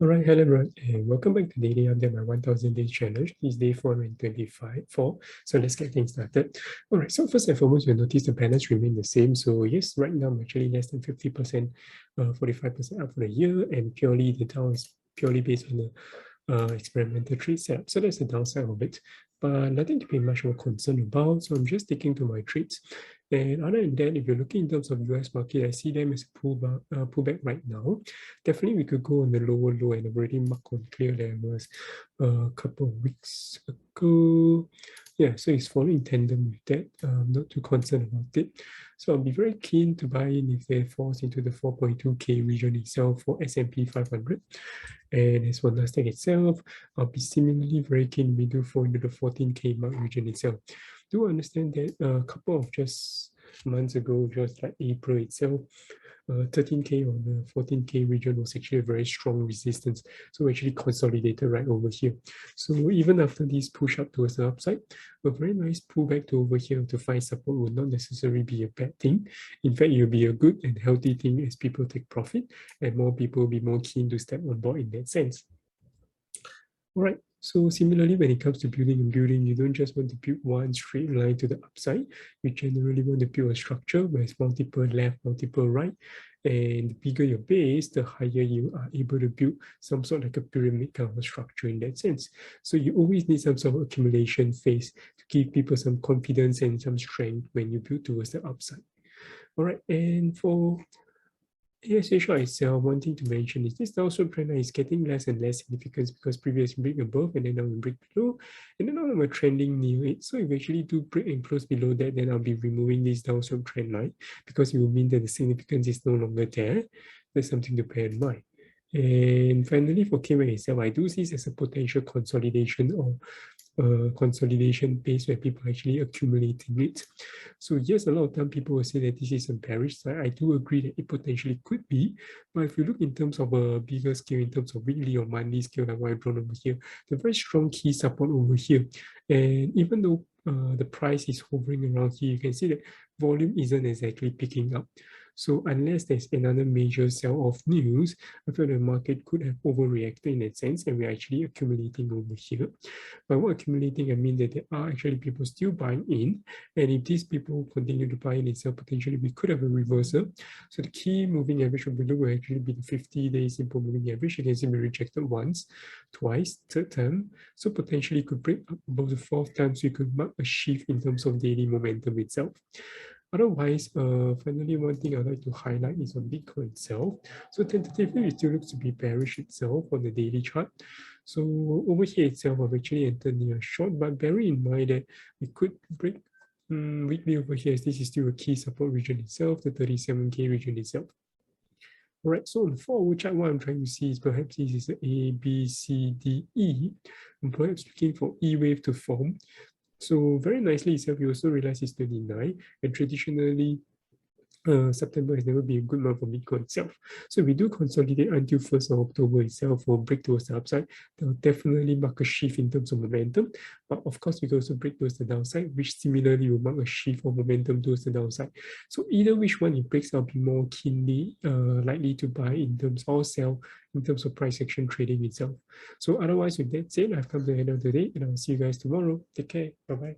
All right, hello everyone, and welcome back to Daily Update, my 1000 Days Challenge. This is day 425. So let's get things started. All right, so first and foremost, you'll notice the balance remain the same. So yes, right now I'm actually less than 50%, 45% up for the year, and purely the down is purely based on the experimental trade setup. So that's the downside of it, but nothing to be much more concerned about. So I'm just sticking to my trades. And other than that, if you're looking in terms of US market, I see them as a pullback right now. Definitely we could go on the lower low and already mark on clear levels a couple of weeks ago. Yeah, so it's following in tandem with that. I'm not too concerned about it. So I'll be very keen to buy in if they falls into the 4.2K region itself for S&P 500. And as for Nasdaq itself, I'll be similarly very keen we do fall into the 14K mark region itself. Do understand that a couple of just months ago, just like April itself, 13K on the 14K region was actually a very strong resistance. So we actually consolidated right over here. So even after this push up towards the upside, a very nice pullback to over here to find support will not necessarily be a bad thing. In fact, it will be a good and healthy thing as people take profit and more people will be more keen to step on board in that sense. All right. So similarly, when it comes to building and building, you don't just want to build one straight line to the upside. You generally want to build a structure where it's multiple left, multiple right. And the bigger your base, the higher you are able to build some sort of like a pyramid kind of structure in that sense. So you always need some sort of accumulation phase to give people some confidence and some strength when you build towards the upside. All right. And for ASH itself, one thing to mention is this downward trend line is getting less and less significance because previously break above and then now we break below, and then now we're trending near it. So if we actually do break and close below that, then I'll be removing this downward trend line because it will mean that the significance is no longer there. That's something to bear in mind. And finally, for QABA itself, I do see this as a potential consolidation or consolidation base where people actually accumulating it. So yes, a lot of time people will say that this is a bearish side. I do agree that it potentially could be, but if you look in terms of a bigger scale, in terms of weekly or monthly scale, like what I've drawn over here, the very strong key support over here. And even though the price is hovering around here, you can see that volume isn't exactly picking up. So unless there's another major sell-off news, I feel the market could have overreacted in that sense, and we're actually accumulating over here. By what accumulating, I mean that there are actually people still buying in, and if these people continue to buy in itself, potentially we could have a reversal. So the key moving average of below will actually be the 50-day simple moving average. You can see we rejected once, twice, third time. So potentially could break up above the fourth time, so you could mark a shift in terms of daily momentum itself. Otherwise, finally, one thing I'd like to highlight is on Bitcoin itself. So tentatively, it still looks to be bearish itself on the daily chart. So over here itself, I've actually entered near short, but bear in mind that we could break weekly over here, as this is still a key support region itself, the 37K region itself. All right, so on the forward chart, what I'm trying to see is perhaps this is the A, B, C, D, E. I'm perhaps looking for E wave to form. So very nicely itself, you also realize it's 29, and traditionally September has never been a good month for Bitcoin itself. So if we do consolidate until 1st of October itself or break towards the upside, that will definitely mark a shift in terms of momentum. But of course, we can also break towards the downside, which similarly will mark a shift of momentum towards the downside. So either which one it breaks, I'll be more keenly likely to buy in terms or sell in terms of price action trading itself. So otherwise, with that said, I've come to the end of the day and I'll see you guys tomorrow. Take care. Bye-bye.